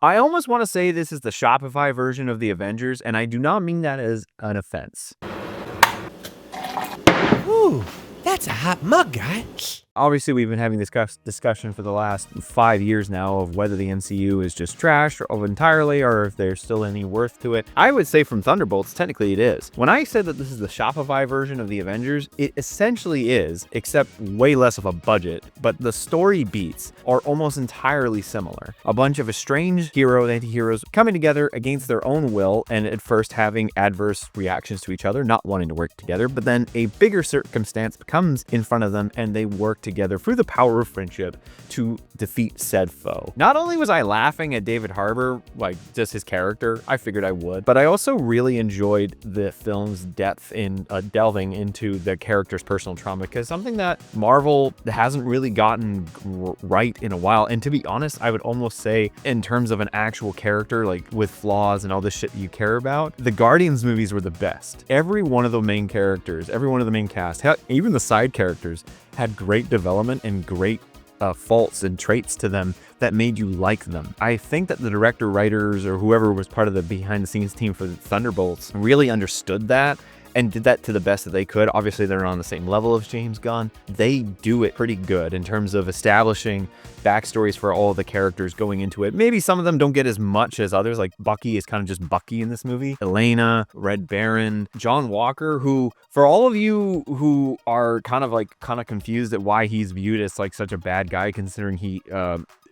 I almost want to say this is the Shopify version of the Avengers, and I do not mean that as an offense. Ooh, that's a hot mug, guy. Obviously, we've been having this discussion for the last 5 years now of whether the MCU is just trash or entirely, or if there's still any worth to it. I would say from Thunderbolts, technically it is. When I said that this is the Shopify version of the Avengers, it essentially is, except way less of a budget, but the story beats are almost entirely similar. A bunch of estranged hero and anti-heroes coming together against their own will, and at first having adverse reactions to each other, not wanting to work together, but then a bigger circumstance comes in front of them and they work together through the power of friendship to defeat said foe. Not only was I laughing at David Harbour, like just his character, I figured I would, but I also really enjoyed the film's depth in delving into the character's personal trauma, because something that Marvel hasn't really gotten right in a while. And to be honest, I would almost say in terms of an actual character, like with flaws and all this shit you care about, the Guardians movies were the best. Every one of the main characters, every one of the main cast, even the side characters, had great development and great faults and traits to them that made you like them. I think that the director, writers, or whoever was part of the behind-the-scenes team for Thunderbolts really understood that and did that to the best that they could. Obviously, they're on the same level as James Gunn. They do it pretty good in terms of establishing backstories for all of the characters going into it. Maybe some of them don't get as much as others, like Bucky is kind of just Bucky in this movie. Elena, Red Baron, John Walker, who, for all of you who are kind of confused at why he's viewed as like such a bad guy, considering he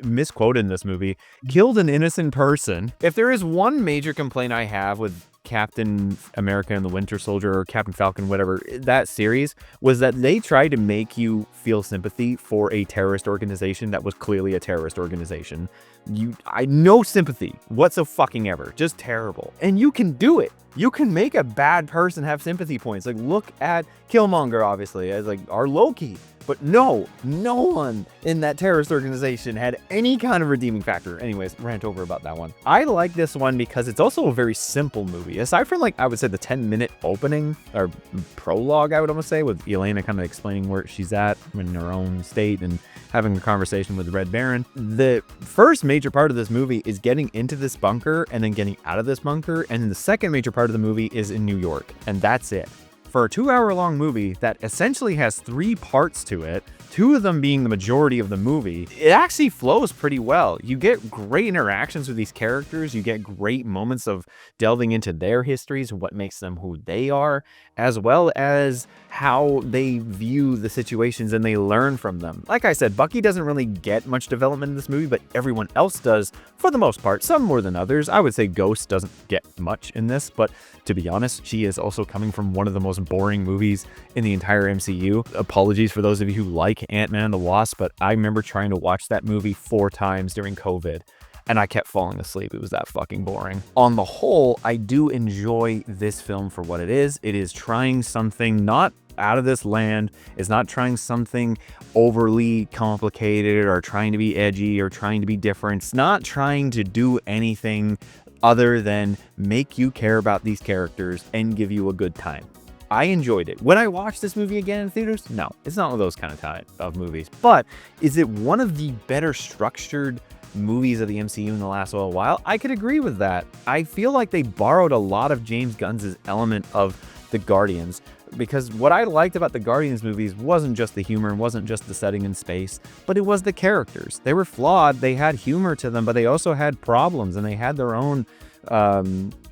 misquoted in this movie, killed an innocent person. If there is one major complaint I have with Captain America and the Winter Soldier, or Captain Falcon, whatever, that series, was that they tried to make you feel sympathy for a terrorist organization that was clearly a terrorist organization. No sympathy whatsoever, just terrible. And you can do it. You can make a bad person have sympathy points. Like, look at Killmonger, obviously, as like our Loki. But no one in that terrorist organization had any kind of redeeming factor. Anyways, rant over about that one. I like this one because it's also a very simple movie. Aside from, like, I would say the 10-minute opening or prologue, I would almost say, with Elena kind of explaining where she's at in her own state and having a conversation with Red Baron. The first major part of this movie is getting into this bunker and then getting out of this bunker. And then the second major part of the movie is in New York. And that's it. For a 2-hour-long movie that essentially has 3 parts to it, 2 of them being the majority of the movie, it actually flows pretty well. You get great interactions with these characters. You get great moments of delving into their histories, what makes them who they are, as well as how they view the situations and they learn from them. Like I said, Bucky doesn't really get much development in this movie, but everyone else does for the most part, some more than others. I would say Ghost doesn't get much in this, but to be honest, she is also coming from one of the most boring movies in the entire MCU. Apologies for those of you who like Ant-Man and the Wasp, but I remember trying to watch that movie 4 times during COVID, and I kept falling asleep. It was that fucking boring. On the whole, I do enjoy this film for what it is. It is trying something not out of this land. It's not trying something overly complicated or trying to be edgy or trying to be different. It's not trying to do anything other than make you care about these characters and give you a good time. I enjoyed it. Would I watch this movie again in theaters? No, it's not one of those kind of movies. But is it one of the better structured movies of the MCU in the last little while? I could agree with that. I feel like they borrowed a lot of James Gunn's element of the Guardians, because what I liked about the Guardians movies wasn't just the humor and wasn't just the setting in space, but it was the characters. They were flawed, they had humor to them, but they also had problems and they had their own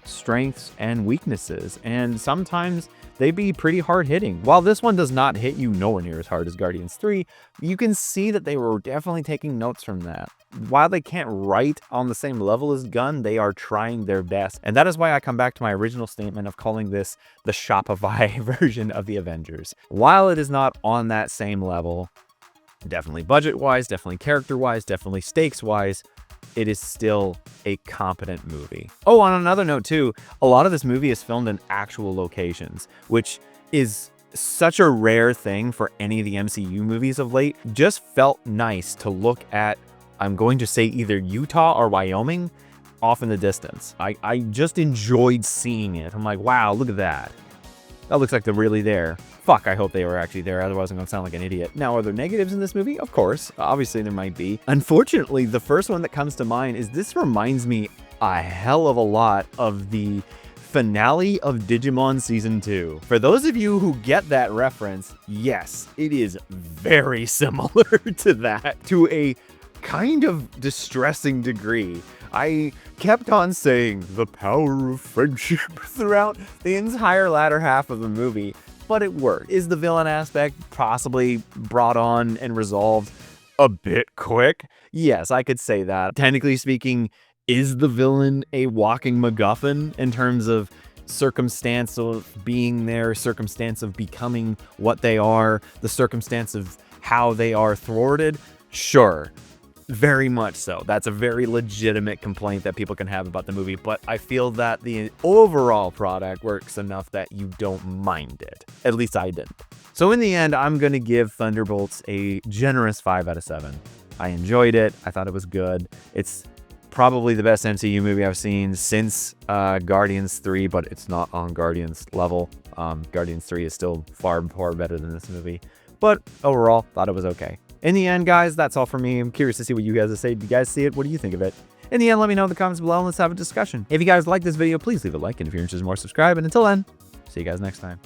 strengths and weaknesses, and sometimes they'd be pretty hard hitting. While this one does not hit you nowhere near as hard as Guardians 3, you can see that they were definitely taking notes from that. While they can't write on the same level as Gunn, they are trying their best. And that is why I come back to my original statement of calling this the Shopify version of the Avengers. While it is not on that same level, definitely budget-wise, definitely character-wise, definitely stakes-wise, it is still a competent movie. Oh, on another note too, a lot of this movie is filmed in actual locations, which is such a rare thing for any of the MCU movies of late. Just felt nice to look at, I'm going to say either Utah or Wyoming off in the distance. I just enjoyed seeing it. I'm like, wow, look at that. That looks like they're really there. Fuck, I hope they were actually there, otherwise I'm gonna sound like an idiot. Now, are there negatives in this movie? Of course. Obviously, there might be. Unfortunately, the first one that comes to mind is this reminds me a hell of a lot of the finale of Digimon Season 2. For those of you who get that reference, yes, it is very similar to that, to a kind of distressing degree. I kept on saying the power of friendship throughout the entire latter half of the movie, but it worked. Is the villain aspect possibly brought on and resolved a bit quick? Yes, I could say that. Technically speaking, is the villain a walking MacGuffin in terms of circumstance of being there, circumstance of becoming what they are, the circumstance of how they are thwarted? Sure. Very much so. That's a very legitimate complaint that people can have about the movie, but I feel that the overall product works enough that you don't mind it. At least I didn't. So in the end, I'm going to give Thunderbolts a generous 5 out of 7. I enjoyed it. I thought it was good. It's probably the best MCU movie I've seen since Guardians 3, but it's not on Guardians level. Guardians 3 is still far better than this movie. But overall, thought it was okay. In the end, guys, that's all for me. I'm curious to see what you guys say. Do you guys see it? What do you think of it? In the end, let me know in the comments below and let's have a discussion. If you guys like this video, please leave a like. And if you're interested in more, subscribe. And until then, see you guys next time.